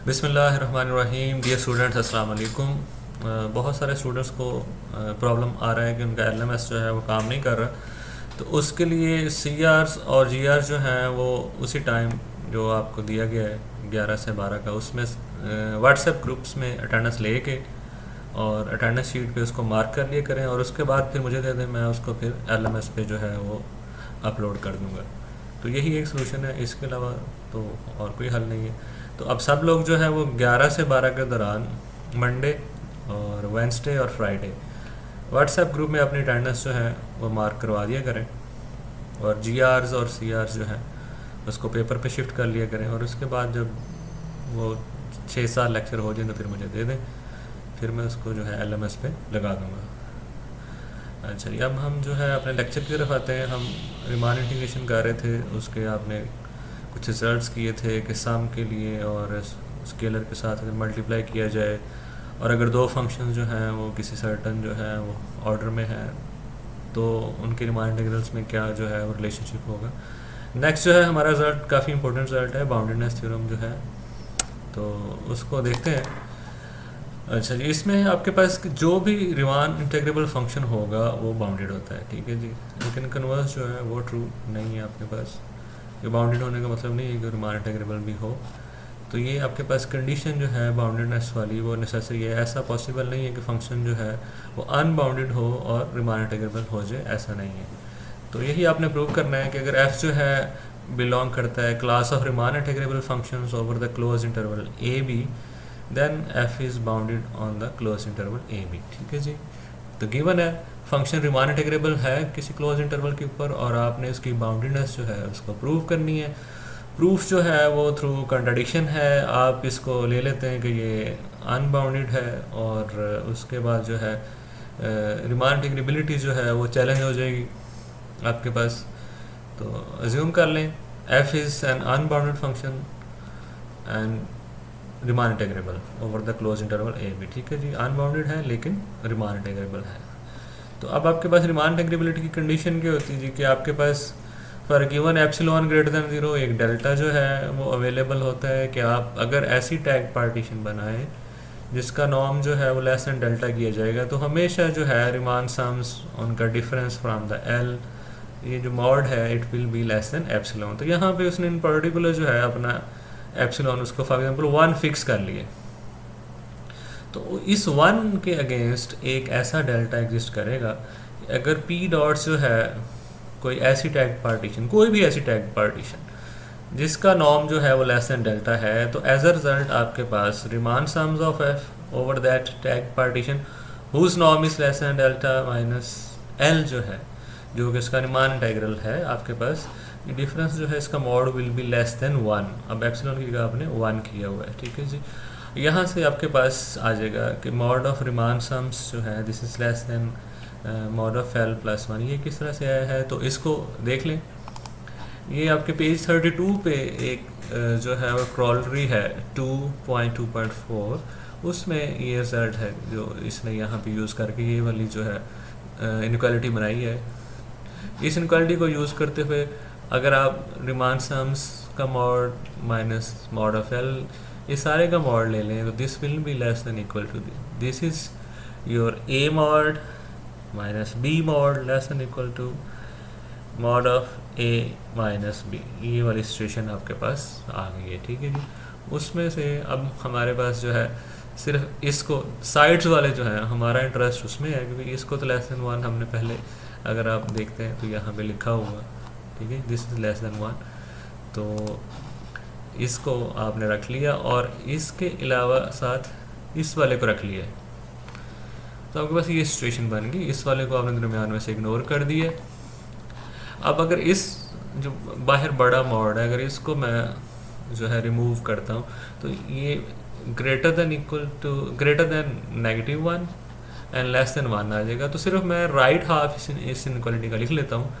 बिस्मिल्लाहिर्रहमानिर्रहीम। Dear students, अस्सलाम वालेकुम। बहुत सारे स्टूडेंट्स को प्रॉब्लम आ रहा है कि उनका एलएमएस जो है वो काम नहीं कर रहा। तो उसके लिए सीआर्स और जीआर जो हैं वो उसी टाइम जो आपको दिया गया है 11 से 12 का, उसमें व्हाट्सएप ग्रुप्स में अटेंडेंस लेके और अटेंडेंस शीट पे उसको मार्क कर लिए करें और उसके बाद फिर मुझे दे दें, मैं उसको फिर एलएमएस पे जो है वो अपलोड कर दूँगा। तो यही एक सलूशन है, इसके अलावा तो और कोई हल नहीं है। तो अब सब लोग जो है वो 11 से 12 के दौरान मंडे और वेंसडे और फ्राइडे व्हाट्सएप ग्रुप में अपनी अटेंडेंस जो है वो मार्क करवा दिया करें और जीआरस और सीआरस जो है उसको पेपर पे शिफ्ट कर लिया करें और उसके बाद जब वो 6-7 लेक्चर हो जाए तो फिर मुझे दे दें, फिर मैं उसको जो है एलएमएस पे लगा दूँगा। अच्छा जी, अब हम जो है अपने लेक्चर की तरफ आते हैं। हम रिमान इंटीग्रेशन कर रहे थे, उसके आपने कुछ रिजल्ट्स किए थे कि सम के लिए और स्केलर के साथ अगर मल्टीप्लाई किया जाए और अगर दो फंक्शन जो हैं वो किसी सर्टन जो है वो ऑर्डर में है तो उनके रिमान इंटीग्रल्स में क्या जो है वो रिलेशनशिप होगा। नेक्स्ट जो है हमारा रिजल्ट काफ़ी इंपॉर्टेंट रिजल्ट है, बाउंडेडनेस थ्योरम जो है, तो उसको देखते हैं। अच्छा जी, इसमें आपके पास जो भी रिमान इंटेग्रेबल फंक्शन होगा वो बाउंडेड होता है, ठीक है जी। लेकिन कन्वर्स जो है वो ट्रू नहीं है आपके पास। ये बाउंडेड होने का मतलब नहीं है कि रिमान इंटेग्रेबल भी हो। तो ये आपके पास कंडीशन जो है बाउंडेडनेस वाली वो नेसेसरी है। ऐसा पॉसिबल नहीं है कि फंक्शन जो है वो अनबाउंडेड हो और रिमान इंटेग्रेबल हो जाए, ऐसा नहीं है। तो यही आपने प्रूव करना है कि अगर एफ जो है बिलोंग करता है class of Riemann integrable functions over the close interval A B, then F is bounded on the close interval A B, ठीक है जी। तो गिवन है फंक्शन रिमान इंटेग्रेबल है किसी क्लोज इंटरवल के ऊपर और आपने उसकी बाउंडेडनेस जो है उसको प्रूव करनी है। प्रूफ जो है वो थ्रू कंट्राडिक्शन है, आप इसको ले लेते हैं कि ये अनबाउंडेड है और उसके बाद जो है रिमान इंटीग्रेबिलिटी जो है वो चैलेंज हो जाएगी आपके पास। तो अज्यूम कर लें F is an unbounded function and Riemann integrable over the close interval A B, ठीक है जी। अनबाउंडेड है लेकिन रिमान इंटेग्रेबल है। तो अब आपके पास रिमान इंटेग्रेबिलिटी की कंडीशन क्या होती है जी कि आपके पास for given epsilon greater than 0 एक डेल्टा जो है वो अवेलेबल होता है कि आप अगर ऐसी टैग पार्टीशन बनाएं जिसका नॉर्म जो है वो लेस देन डेल्टा किया जाएगा तो हमेशा जो है रिमान सम्स उनका डिफरेंस फ्रॉम द एल, ये जो मॉड है it will be less than epsilon. तो यहाँ पे उसने इन पर्टिकुलर जो है अपना एप्सिलॉन उसको फॉर एग्जांपल 1 फिक्स कर लिए। तो इस 1 के अगेंस्ट एक ऐसा डेल्टा एग्जिस्ट करेगा अगर पी डॉट्स जो है कोई ऐसी टैग पार्टीशन, कोई भी ऐसी टैग पार्टीशन जिसका नॉर्म जो है वो लेस देन डेल्टा है, तो एज अ रिजल्ट आपके पास Riemann sums of F over that tag partition whose norm is less than delta minus l जो है, जो कि इसका रिमान इंटेग्रल है आपके पास, ये डिफरेंस जो है इसका mod will be less than 1। अब एप्सिलॉन की जगह आपने 1 किया हुआ है, ठीक है जी। यहाँ से आपके पास आ जाएगा कि मॉड ऑफ रिमान सम्स जो है this is less then mod of L plus 1। ये किस तरह से आया है तो इसको देख लें। ये आपके पेज 32 पे एक जो है वो क्रॉलरी है 2.2.4, उसमें ये रिजल्ट है जो इसने यहाँ पे यूज़ करके ये वाली जो है इनक्वालिटी बनाई है। इस इनक्वालिटी को यूज़ करते हुए अगर आप रिमान सम्स का mod minus mod of L ये सारे का मॉड ले लें तो this will be less than equal to this is your A mod minus B mod less than equal to mod of A minus B. ये वाली situation आपके पास आ गई है, ठीक है जी। उसमें से अब हमारे पास जो है सिर्फ इसको साइड्स वाले जो है हमारा इंटरेस्ट उसमें है क्योंकि इसको तो लेस देन 1 हमने पहले अगर आप देखते हैं तो यहाँ पे लिखा हुआ, ठीक है, दिस इज लेस देन 1। तो इसको आपने रख लिया और इसके अलावा साथ इस वाले को रख लिया, तो आपके पास ये सिचुएशन बन गई। इस वाले को आपने दरमियान में से इग्नोर कर दिया। अब अगर इस जो बाहर बड़ा मॉड है अगर इसको मैं जो है रिमूव करता हूँ तो ये greater than equal to greater than -1 and less than 1 आ जाएगा। तो सिर्फ मैं राइट हाफ इस इनक्वालिटी का लिख लेता हूँ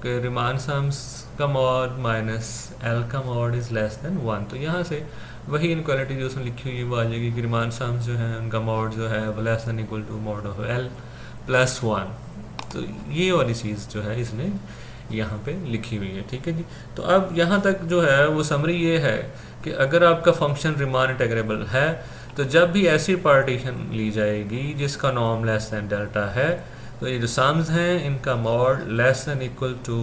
कि रिमान सम्स का मॉड माइनस एल का मॉड इज़ लेस देन 1। तो यहाँ से वही इनक्वालिटी जो उसने लिखी हुई है वो आ जाएगी कि रिमान सम्स जो है उनका मॉड जो है वो less than equal to mod of L plus 1। तो ये वाली चीज़ जो है इसने यहाँ पे लिखी हुई है। ठीक है जी। तो अब यहाँ तक जो है वो समरी ये है कि अगर आपका फंक्शन रिमान इंटीग्रेबल है तो जब भी ऐसी पार्टीशन ली जाएगी जिसका नॉर्म लेस दैन डेल्टा है, तो ये जो सम्स हैं इनका mod less than equal to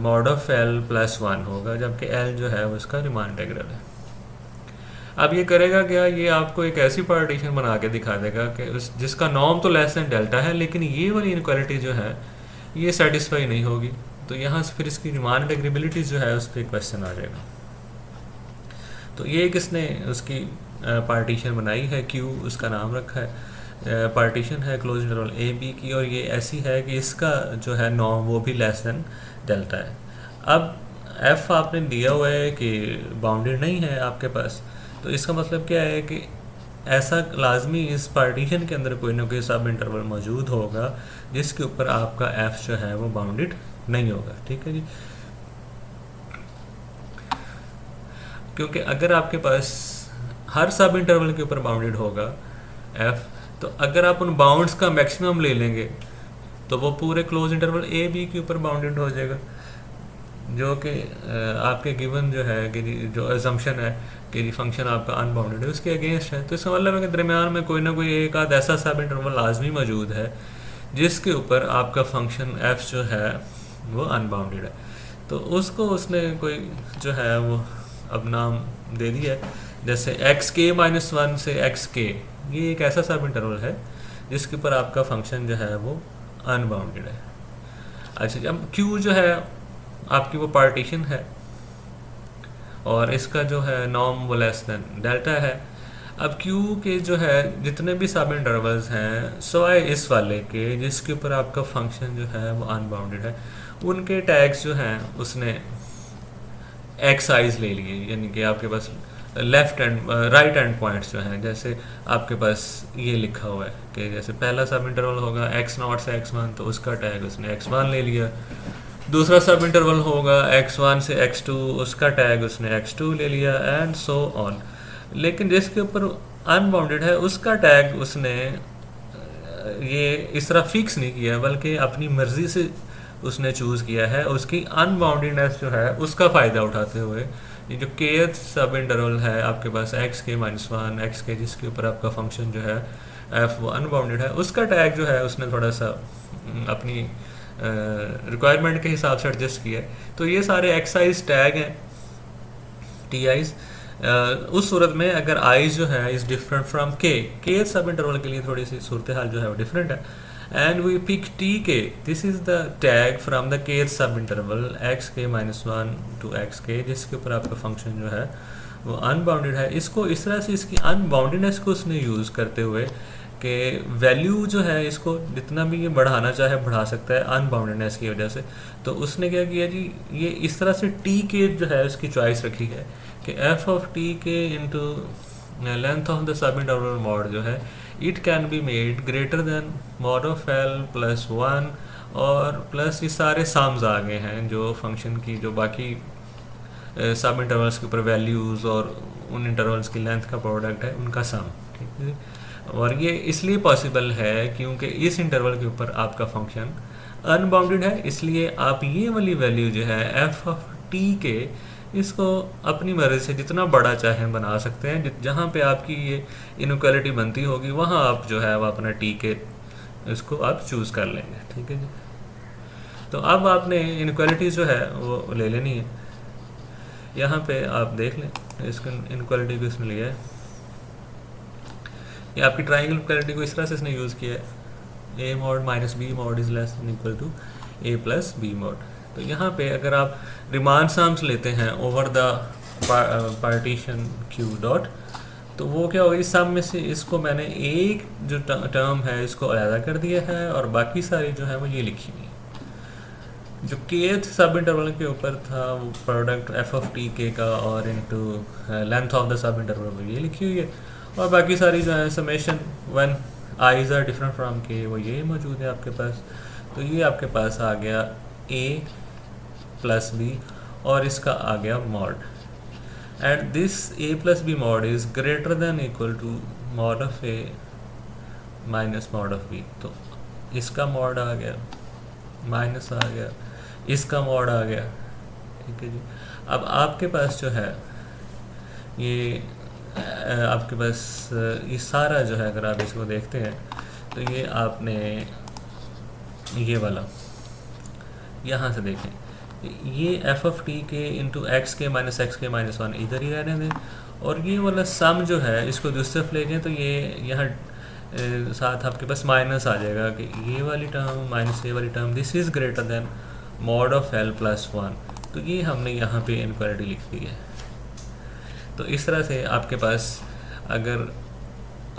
mod of L plus 1 होगा, जबकि एल जो है वो इसका रिमान इंटीग्रल है। अब ये करेगा क्या, ये आपको एक ऐसी पार्टीशन बना के दिखा देगा कि जिसका नॉर्म तो लेस दैन डेल्टा है, लेकिन ये वाली इनक्वालिटी जो है ये सेटिस्फाई नहीं होगी। तो यहाँ से फिर इसकी रिमान इंटीग्रेबिलिटी जो है उस पर क्वेश्चन आ जाएगा। तो ये किसने उसकी पार्टीशन बनाई है, क्यू उसका नाम रखा है, पार्टीशन है क्लोज इंटरवल ए बी की, और ये ऐसी है कि इसका जो है नॉर्म वो भी लेस दैन डेल्टा है। अब एफ आपने दिया हुआ है कि बाउंडेड नहीं है आपके पास, तो इसका मतलब क्या है कि ऐसा लाजमी इस पार्टीशन के अंदर कोई ना कोई सब इंटरवल मौजूद होगा जिसके ऊपर आपका एफ जो है वो बाउंडेड नहीं होगा। ठीक है जी। क्योंकि अगर आपके पास हर सब इंटरवल के ऊपर बाउंडेड होगा एफ, तो अगर आप उन बाउंड्स का मैक्सिमम ले लेंगे तो वो पूरे क्लोज इंटरवल ए बी के ऊपर बाउंडेड हो जाएगा, जो कि आपके गिवन जो है कि जो अजम्पशन है कि जी फंक्शन आपका अनबाउंडेड है उसके अगेंस्ट है। तो इसका मतलब है कि दरमियान में कोई ना कोई एक आध ऐसा सब इंटरवल लाजमी मौजूद है जिसके ऊपर आपका फंक्शन एफ जो है वो अनबाउंडेड है। तो उसको उसने कोई जो है वो अब नाम दे दिया है, जैसे एक्स के माइनस 1 से एक्स के, ये एक ऐसा सब इंटरवल है जिसके ऊपर आपका फंक्शन जो है वो अनबाउंडेड है। अच्छा, जब क्यू जो है आपकी वो पार्टीशन है और इसका जो है नॉर्म वो लेस देन डेल्टा है। अब क्यू के जो है जितने भी सब इंटरवल्स हैं सिवाय इस वाले के जिसके ऊपर आपका फंक्शन जो है वो अनबाउंडेड है, उनके टैग्स जो हैं उसने एक्स आइज ले लिए, यानी कि आपके पास left and right end points जो हैं, जैसे आपके पास ये लिखा हुआ है कि जैसे पहला सब इंटरवल होगा x0 से x1 तो उसका टैग उसने x1 ले लिया, दूसरा सब इंटरवल होगा x1 से x2 उसका टैग उसने x2 ले लिया, एंड सो ऑन। लेकिन जिसके ऊपर अनबाउंडेड है उसका टैग उसने ये इस तरह फिक्स नहीं किया बल्कि अपनी मर्जी से उसने चूज़ किया है, उसकी अनबाउंडेडनेस जो है उसका फ़ायदा उठाते हुए ये जो केथ सब इंटरवल है आपके पास एक्स के माइनस 1 एक्स के जिसके ऊपर आपका फंक्शन जो है एफ वो अनबाउंडेड है, उसका टैग जो है उसने थोड़ा सा अपनी रिक्वायरमेंट के हिसाब से एडजस्ट किया है। तो ये सारे एक्साइज टैग हैं टी आईज। उस सूरत में अगर आईज जो है इज़ डिफरेंट फ्रॉम के सब इंटरवल के लिए थोड़ी सी सूरत हाल जो है वो डिफरेंट है, and we pick tk, this is the tag from the kth sub interval xk minus 1 to xk जिसके ऊपर आपका फंक्शन जो है वो अनबाउंडेड है। इसको इस तरह से इसकी अनबाउंडेडनेस को उसने यूज़ करते हुए कि वैल्यू जो है इसको जितना भी ये बढ़ाना चाहे बढ़ा सकता है अनबाउंडेडनेस की वजह से। तो उसने क्या किया जी, ये इस तरह से टी के जो है उसकी चॉइस रखी है कि एफ ऑफ टी के into length of the sub interval mod जो है it can be made greater than mod of L plus 1 और प्लस ये सारे सम्स आ गए हैं जो फंक्शन की जो बाकी सब इंटरवल्स के ऊपर वैल्यूज़ और उन इंटरवल्स की लेंथ का प्रोडक्ट है उनका सम। ठीक है, और ये इसलिए पॉसिबल है क्योंकि इस इंटरवल के ऊपर आपका फंक्शन अनबाउंडेड है, इसलिए आप ये वाली वैल्यू जो है एफ ऑफ टी के इसको अपनी मर्ज़ी से जितना बड़ा चाहे बना सकते हैं। जहाँ पे आपकी ये इनक्वालिटी बनती होगी वहाँ आप जो है वो अपना टी के इसको आप चूज़ कर लेंगे। ठीक है जी। तो अब आपने इनक्वालिटी जो है वो ले लेनी है। यहाँ पे आप देख लें इसको इनक्वालिटी को इसने लिया है, ये आपकी ट्राइंगल इनक्वालिटी को इस तरह से इसने यूज़ किया है, a mod minus B mod is less than equal to a plus B mod. तो यहाँ पे अगर आप रिमान सम्स लेते हैं over the partition Q dot, तो वो क्या होगा, इस सम में से इसको मैंने एक जो टर्म है इसको अलहदा कर दिया है और बाकी सारी जो है वो ये लिखी हुई है। जो केथ सब इंटरवल के ऊपर था वो product F of T K का और into length of the sub interval ये लिखी हुई है, और बाकी सारी जो है summation when i's are different from K वो ये मौजूद है आपके पास। तो ये आपके पास आ गया ए प्लस बी और इसका आ गया mod, and this A plus B mod is greater than equal to mod of A minus mod of B. तो इसका मॉड आ गया माइनस आ गया इसका मॉड आ गया। ठीक है जी। अब आपके पास जो है ये आपके पास ये सारा जो है, अगर आप इसको देखते हैं तो ये आपने ये वाला यहाँ से देखें, ये एफ ऑफ टी के इंटू एक्स के माइनस एक्स के माइनस वन इधर ही रहने दें, और ये वाला सम जो है इसको दूसरी तरफ ले गए तो ये यहाँ साथ आपके पास माइनस आ जाएगा कि ये वाली टर्म माइनस ये वाली term this is greater than mod of L plus one. तो ये हमने यहाँ पे इनक्वालिटी लिख दी है। तो इस तरह से आपके पास अगर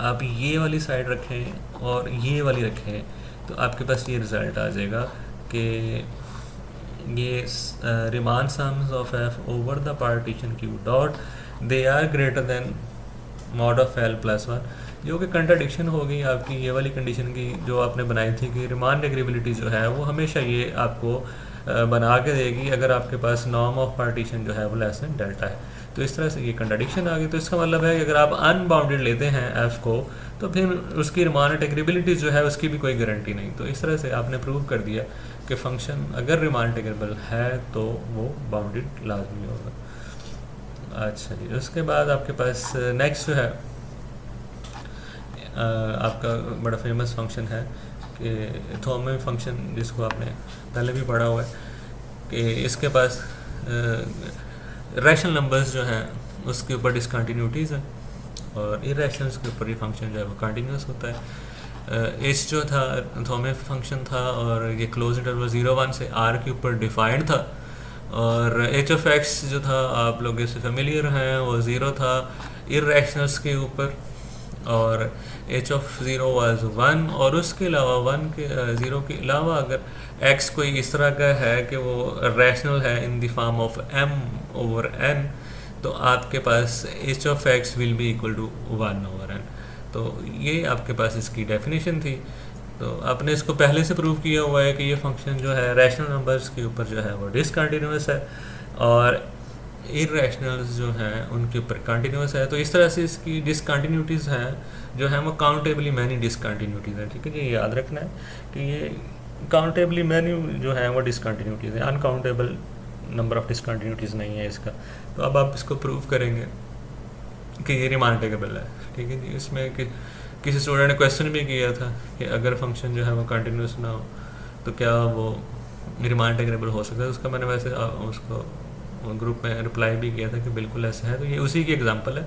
आप ये वाली साइड रखें और ये वाली रखें तो आपके पास ये रिज़ल्ट आ जाएगा कि ये Riemann sums of F over the partition Q dot they are greater than mod of L plus one, जो कि कंट्राडिक्शन हो गई आपकी ये वाली कंडीशन की जो आपने बनाई थी कि रिमान नेग्रेबिलिटी जो है वो हमेशा ये आपको बना के देगी अगर आपके पास नॉर्म ऑफ पार्टीशन जो है वो लेस देन डेल्टा है। तो इस तरह से ये कंट्राडिक्शन आ गई। तो इसका मतलब है कि अगर आप अनबाउंडेड लेते हैं एफ को तो फिर उसकी रिमान इंटीग्रेबिलिटी जो है उसकी भी कोई गारंटी नहीं। तो इस तरह से आपने प्रूव कर दिया कि फंक्शन अगर रिमान इंटीग्रेबल है तो वो बाउंडेड लाजमी होगा। अच्छा जी, उसके बाद आपके पास नेक्स्ट जो है आपका बड़ा फेमस फंक्शन है कि थॉमस फंक्शन, जिसको आपने पहले भी पढ़ा हुआ है कि इसके पास रैशनल नंबर्स जो हैं उसके ऊपर डिसकंटिन्यूटीज़ हैं और इरेशनल्स के ऊपर ये फंक्शन जो है वो कंटिन्यूस होता है। एच जो था थॉमस फंक्शन था और ये क्लोज इंटरवल 0-1 से आर के ऊपर डिफाइंड था, और एच ऑफ एक्स जो था आप लोग इससे फेमिलियर हैं वो 0 था इरेशनल्स के ऊपर, और एच ऑफ 0 वाज 1, और उसके अलावा 1 के 0 के अलावा अगर x कोई इस तरह का है कि वो रैशनल है in the form of m over n, तो आपके पास h of x will be equal to 1 over n। तो ये आपके पास इसकी डेफिनेशन थी। तो आपने इसको पहले से प्रूव किया हुआ है कि ये फंक्शन जो है रैशनल नंबर्स के ऊपर जो है वो डिसकंटिन्यूस है और इरेशनल्स जो हैं उनके ऊपर कंटिन्यूस है। तो इस तरह से इसकी डिसकंटिन्यूटीज़ हैं जो हैं वो काउंटेबली मैनी डिसकंटिन्यूटीज़ हैं। ठीक है, ये याद रखना है कि ये काउंटेबली मैनी जो है वो डिसकंटिन्यूटीज़ है, अनकाउंटेबल नंबर ऑफ डिसकंटिन्यूटीज़ नहीं है इसका। तो अब आप इसको प्रूव करेंगे कि ये रिमान इंटीग्रेबल है। ठीक है जी, इसमें कि किसी स्टूडेंट ने क्वेश्चन भी किया था कि अगर फंक्शन जो है वो कंटिन्यूस ना हो तो क्या वो रिमान इंटीग्रेबल हो सकता है। उसका मैंने वैसे उसको ग्रुप में रिप्लाई भी किया था कि बिल्कुल ऐसा है। तो ये उसी की एग्जांपल है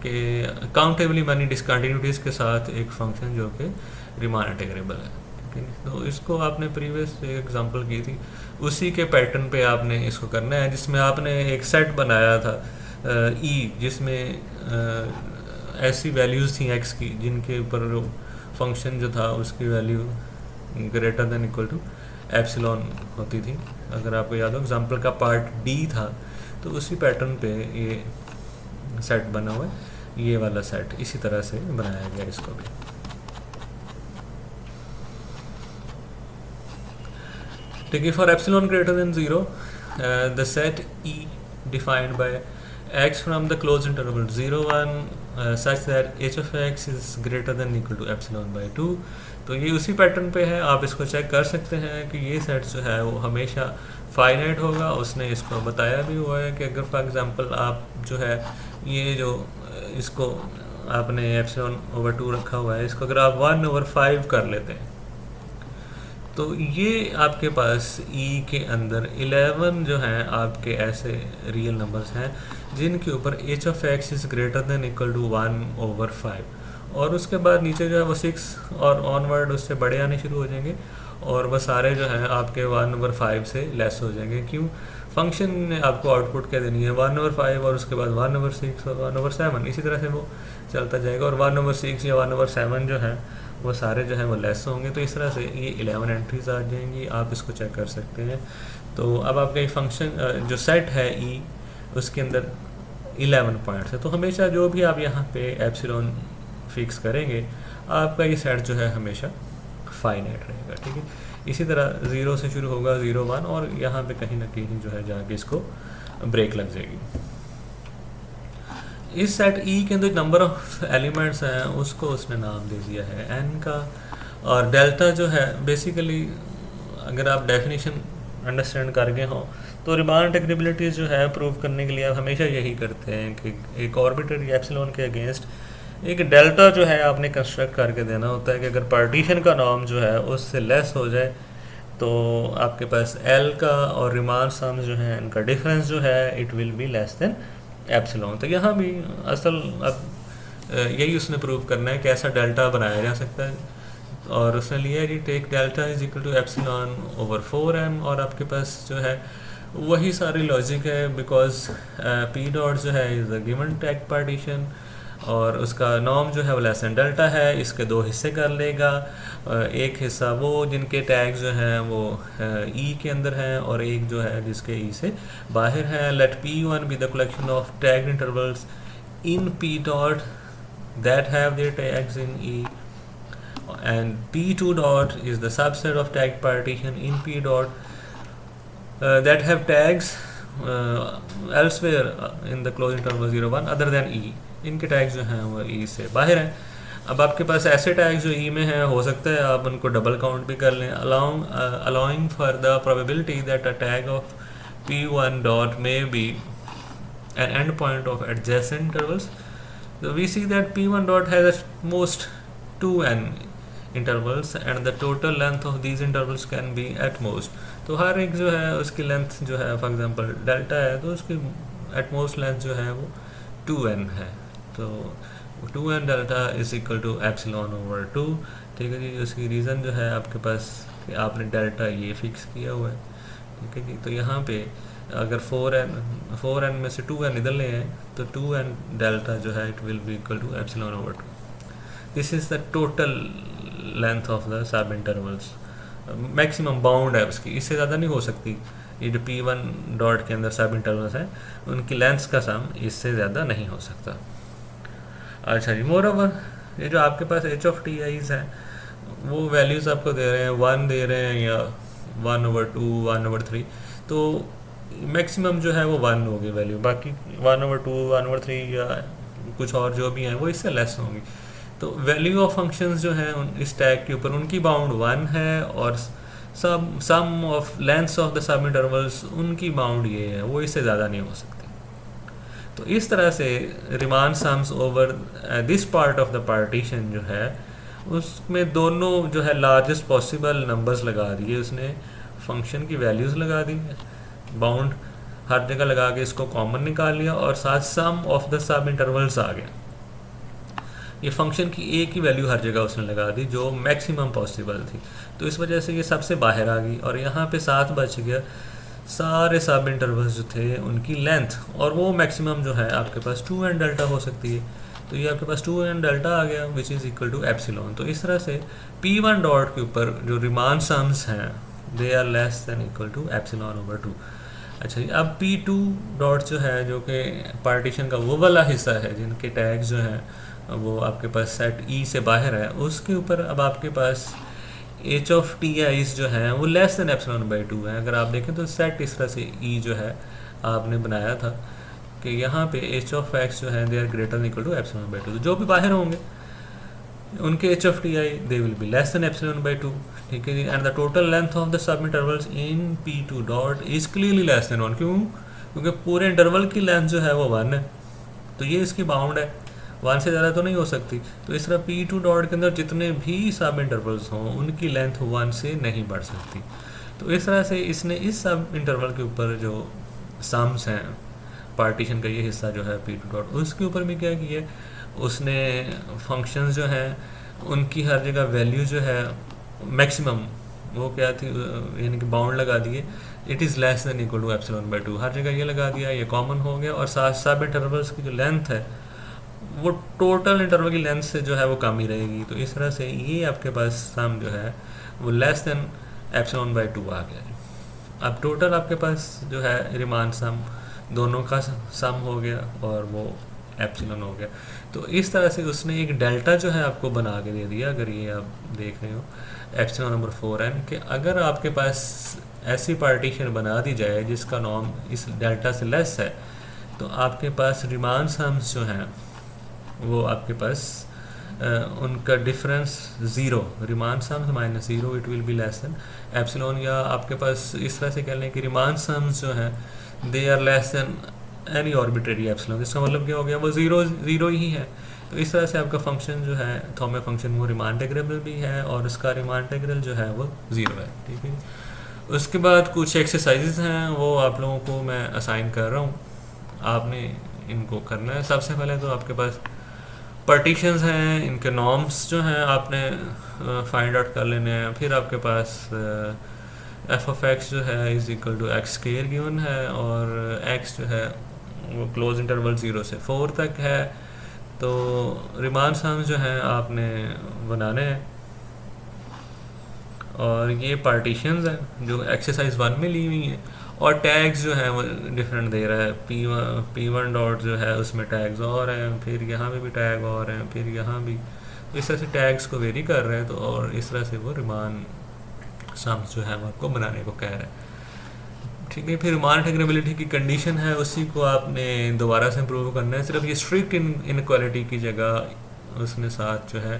कि काउंटेबली मैनी डिसकंटिन्यूटीज़ के साथ एक फंक्शन जो कि रिमान इंटीग्रेबल है। ठीक है, तो इसको आपने प्रीवियस एक एग्जांपल की थी, उसी के पैटर्न पे आपने इसको करना है, जिसमें आपने एक सेट बनाया था ई जिसमें ऐसी वैल्यूज़ थी एक्स की जिनके ऊपर फंक्शन जो था उसकी value greater than equal to epsilon होती थी। अगर आपको याद हो एग्जांपल का पार्ट डी था, तो उसी पैटर्न पे ये सेट बना हुआ है, ये वाला सेट इसी तरह से बनाया गया इसको भी। ठीक है, for epsilon greater than 0 the set E defined by x from the closed interval 0-1 such that h of x is greater than equal to epsilon by 2। तो ये उसी पैटर्न पे है, आप इसको चेक कर सकते हैं कि ये सेट जो है वो हमेशा फाइनाइट होगा। उसने इसको बताया भी हुआ है कि अगर फॉर एग्जांपल आप जो है ये जो इसको आपने एप्सिलॉन ओवर 2 रखा हुआ है, इसको अगर आप 1/5 कर लेते हैं तो ये आपके पास E के अंदर 11 जो हैं आपके ऐसे रियल नंबर्स हैं जिनके ऊपर h of x is greater than equal to 1/5, और उसके बाद नीचे जो है वो 6 और ऑनवर्ड उससे बड़े आने शुरू हो जाएंगे और वह सारे जो हैं आपके 1/5 से लेस हो जाएंगे। क्यों? फंक्शन ने आपको आउटपुट क्या देनी है 1/5 और उसके बाद 1/6 और 1/7, इसी तरह से वो चलता जाएगा, और 1/6 या 1/7 जो है वो सारे जो है वो लेस होंगे। तो इस तरह से ये 11 एंट्रीज आ जाएंगी, आप इसको चेक कर सकते हैं। तो अब आपका ये फंक्शन जो सेट है ई उसके अंदर 11 पॉइंट्स है, तो हमेशा जो भी आप यहाँ पे एप्सिलॉन फिक्स करेंगे आपका ये सेट जो है हमेशा फाइनाइट रहेगा। ठीक है, इसी तरह 0 से शुरू होगा 0-1 और यहाँ पे कहीं ना कहीं जो है जाके इसको ब्रेक लग जाएगी। इस सेट ई के अंदर नंबर ऑफ एलिमेंट्स हैं उसको उसने नाम दे दिया है n का, और डेल्टा जो है बेसिकली अगर आप डेफिनेशन अंडरस्टैंड कर गए हों, तो रिमान टेक्निबिलिटीज़ जो है प्रूव करने के लिए आप हमेशा यही करते हैं कि एक ऑर्बिटरी एप्सिलॉन के अगेंस्ट एक डेल्टा जो है आपने कंस्ट्रक्ट करके देना होता है कि अगर पार्टीशन का नॉर्म जो है उससे लेस हो जाए तो आपके पास एल का और रिमान सम्स जो है इनका डिफरेंस जो है it will be less than epsilon. तो यहाँ भी असल अब यही उसने प्रूव करना है कि ऐसा डेल्टा बनाया जा सकता है, और उसने लिया कि take delta is equal to epsilon over 4m, और आपके पास जो है वही सारी लॉजिक है बिकॉज पी डॉट जो है is a given tag partition और उसका नॉर्म जो है वो लेस देन डेल्टा है। इसके दो हिस्से कर लेगा, एक हिस्सा वो जिनके टैग जो हैं वो ई के अंदर हैं और एक जो है जिसके ई से बाहर है। Let P1 be the collection of tag intervals in P dot that have their tags in E, and P2 dot is the subset of tag partition in P dot that have tags elsewhere in the closed interval 0 1 other than E। इनके tags जो हैं वो E से बाहर हैं। अब आपके पास ऐसे टैग्स जो E में हैं हो सकता है आप उनको डबल काउंट भी कर लें, allowing for the probability that a tag of P1 dot may be an endpoint of adjacent intervals। So we see that P1 dot has at most 2n intervals and the total length of these intervals can be at most। तो हर एक जो है उसकी length जो है for example delta है तो उसकी एट मोस्ट लेंथ जो है वो 2n है। तो 2n delta is equal to epsilon over 2। ठीक है जी। उसकी रीज़न जो है आपके पास कि आपने डेल्टा ये फिक्स किया हुआ है। ठीक है जी। तो यहाँ पे अगर 4n में से 2n इधर ले आए तो 2n डेल्टा जो है it will be equal to epsilon over 2। This is the total length of the sub intervals. Maximum bound है उसकी, इससे ज़्यादा नहीं हो सकती। ये जो P1 डॉट के अंदर सब इंटरवल्स हैं उनकी लेंथ्स का सम इससे ज़्यादा नहीं हो सकता। अच्छा जी। मोर ओवर ये जो आपके पास एच ऑफ टी आईज हैं वो वैल्यूज़ आपको दे रहे हैं 1 दे रहे हैं या 1 ओवर 2 1 ओवर 3, तो मैक्सिमम जो है वो 1 होगी वैल्यू, बाकी 1 ओवर 2 1 ओवर 3 या कुछ और जो भी हैं वो इससे लेस होंगी। तो वैल्यू ऑफ फंक्शंस जो हैं इस टैग के ऊपर उनकी बाउंड 1 है और sum of lengths of the sub intervals उनकी बाउंड ये है, वो इससे ज़्यादा नहीं हो सकती। तो इस तरह से Riemann sums over this part of the partition जो है उसमें दोनों जो है लार्जेस्ट पॉसिबल नंबर्स लगा दिए उसने, फंक्शन की वैल्यूज़ लगा दी, बाउंड हर जगह लगा के इसको कॉमन निकाल लिया और साथ सम ऑफ द सब इंटरवल्स आ गया। ये फंक्शन की एक ही वैल्यू हर जगह उसने लगा दी जो मैक्सिमम पॉसिबल थी, तो इस वजह से ये सबसे बाहर आ गई और यहाँ पे 7 बच गया सारे सब इंटरवल्स जो थे उनकी लेंथ, और वो मैक्सिमम जो है आपके पास 2n डेल्टा हो सकती है। तो ये आपके पास 2n डेल्टा आ गया which is equal to epsilon. तो इस तरह से P1 डॉट के ऊपर जो रिमान सम्स हैं they are less than equal to epsilon over 2। अच्छा जी। अब P2 डॉट जो है जो कि पार्टीशन का वो वाला हिस्सा है जिनके टैग्स जो हैं वो आपके पास सेट E से बाहर है, उसके ऊपर अब आपके पास एच ऑफ टी आईज जो है वो लेस देन एप्सिलॉन बाई 2 है। अगर आप देखें तो सेट इस तरह से E जो है आपने बनाया था कि यहाँ पे एच ऑफ एक्स जो है they are greater than equal to epsilon by 2, तो जो भी बाहर होंगे उनके h of t i they will be less than epsilon by 2। ठीक है जी। And the total length of the sub intervals in P2 dot is clearly less than 1। क्यों? क्योंकि पूरे इंटरवल की लेंथ जो है वो 1 है, तो ये इसकी बाउंड है, 1 से ज़्यादा तो नहीं हो सकती। तो इस तरह P2 डॉट के अंदर जितने भी सब इंटरवल्स हों उनकी लेंथ 1 से नहीं बढ़ सकती। तो इस तरह से इसने इस सब इंटरवल के ऊपर जो सम्स हैं पार्टीशन का ये हिस्सा जो है P2 डॉट उसके ऊपर भी क्या किया, उसने फंक्शंस जो हैं उनकी हर जगह वैल्यू जो है मैक्सिमम वो क्या थी यानी कि बाउंड लगा दिए, it is less than equal to epsilon by 2, हर जगह ये लगा दिया, ये कॉमन हो गया। और साथ सब इंटरवल्स की जो लेंथ है वो टोटल इंटरवल की लेंथ से जो है वो कम ही रहेगी। तो इस तरह से ये आपके पास सम जो है वो लेस देन एप्सिलॉन बाई 2 आ गया। अब टोटल आपके पास जो है रिमान सम दोनों का सम हो गया और वो एप्सिलॉन हो गया। तो इस तरह से उसने एक डेल्टा जो है आपको बना के दे दिया, अगर ये आप देख रहे हो एप्सिलॉन नंबर 4n, कि अगर आपके पास ऐसी पार्टीशन बना दी जाए जिसका नॉर्म इस डेल्टा से लेस है तो आपके पास रिमान सम्स जो हैं वो आपके पास उनका difference zero, Riemann sums minus zero, it will be less than epsilon. या आपके पास इस तरह से कह लें कि रिमान सम्स जो हैं they are less than any arbitrary epsilon. इसका मतलब क्या हो गया, वो ज़ीरो ज़ीरो ही है। तो इस तरह से आपका फंक्शन जो है थॉमे फंक्शन वो रिमान इंटीग्रेबल भी है और उसका रिमान इंटीग्रल जो है वो ज़ीरो है। ठीक है, उसके बाद कुछ एक्सरसाइजेज हैं वो आप लोगों को मैं असाइन कर रहा हूँ, आपने इनको करना है। सबसे पहले तो आपके पास पार्टीशंस हैं, इनके नॉर्म्स जो हैं आपने फाइंड आउट कर लेने हैं। फिर आपके पास एफ ऑफ एक्स जो है is equal to x square given है और एक्स जो है वो क्लोज इंटरवल 0 से 4 तक है। तो रिमान सम्स जो हैं आपने बनाने हैं और ये पार्टीशंस हैं जो एक्सरसाइज 1 में ली हुई हैं। और टैग्स जो है वो डिफरेंट दे रहा है, P1 डॉट जो है उसमें टैग्स और हैं, फिर यहाँ पे भी टैग और हैं, फिर यहाँ भी। तो इस तरह से टैग्स को वेरी कर रहे हैं। तो और इस तरह से वो रिमान सम्स जो है वो आपको बनाने को कह रहे हैं। ठीक है, फिर रिमान इंटीग्रेबिलिटी की कंडीशन है उसी को आपने दोबारा से इम्प्रूव करना है। सिर्फ ये स्ट्रिक्ट इनक्वालिटी की जगह उसने साथ जो है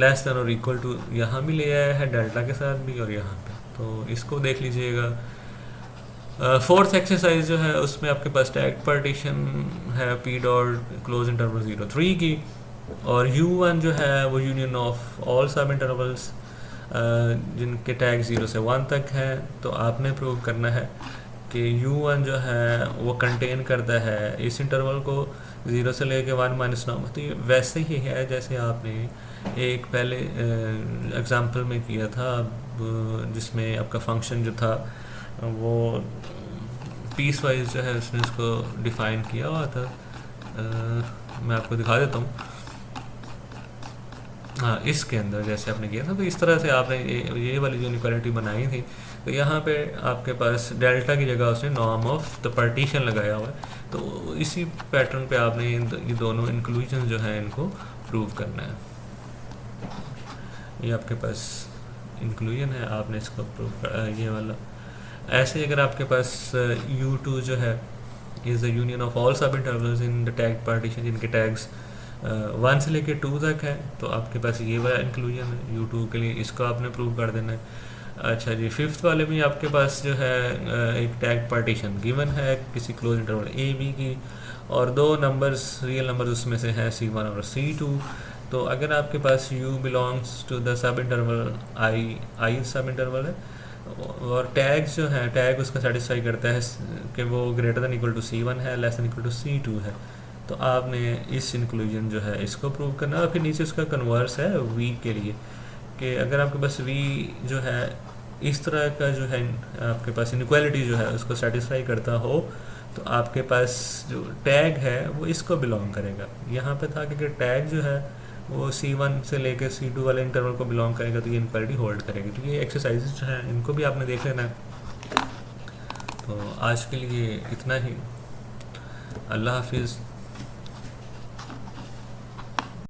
लेस देन और इक्वल टू यहाँ भी ले आया है, डेल्टा के साथ भी और यहाँ पे। तो इसको देख लीजिएगा। फोर्थ एक्सरसाइज जो है उसमें आपके पास टैग पार्टीशन है पी डॉट क्लोज इंटरवल 0-3 की, और U1 जो है वो union of all sub intervals जिनके टैग 0 से 1 तक है। तो आपने प्रूव करना है कि U1 जो है वो कंटेन करता है इस इंटरवल को 0 से लेके 1 माइनस 9। तो ये वैसे ही है जैसे आपने एक पहले एग्जांपल में किया था, जिसमें आपका फंक्शन जो था वो पीस वाइज जो है उसने उसको डिफ़ाइन किया हुआ था। मैं आपको दिखा देता हूँ। हाँ, इसके अंदर जैसे आपने किया था तो इस तरह से आपने ये वाली जो इनक्वालिटी बनाई थी। तो यहाँ पे आपके पास डेल्टा की जगह उसने नॉर्म ऑफ द पार्टीशन लगाया हुआ है। तो इसी पैटर्न पे आपने ये दोनों इंक्लूजन जो है इनको प्रूव करना है। ये आपके पास इंक्लूजन है, आपने इसको प्रूव कर ये वाला। ऐसे अगर आपके पास U2 जो है is the union of all sub intervals in the tag partition जिनके टैग्स 1 से लेके 2 तक है, तो आपके पास ये वाला इंक्लूजन है U2 के लिए, इसको आपने प्रूव कर देना है। अच्छा जी, फिफ्थ वाले में आपके पास जो है एक टैग पार्टीशन गिवन है किसी क्लोज इंटरवल A B की, और दो नंबर्स रियल नंबर्स उसमें से हैं C1 और C2। तो अगर आपके पास U belongs to the sub interval I sub interval है और टैग जो है टैग उसका सेटिस्फाई करता है कि वो greater than equal to C1 है, less than equal to C2 है, तो आपने इस इंक्लूजन जो है इसको प्रूव करना है। और फिर नीचे उसका कन्वर्स है V के लिए कि अगर आपके पास V जो है इस तरह का जो है आपके पास इनक्वालिटी जो है उसको सेटिस्फाई करता हो तो आपके पास जो टैग है वो इसको बिलोंग करेगा। यहाँ पे था कि टैग जो है वो C1 से लेकर C2 वाले इंटरवल को बिलोंग करेगा तो ये इनक्वालिटी होल्ड करेगी। तो ये एक्सरसाइजेज जो हैं इनको भी आपने देख लेना है। तो आज के लिए इतना ही। अल्लाह हाफिज़।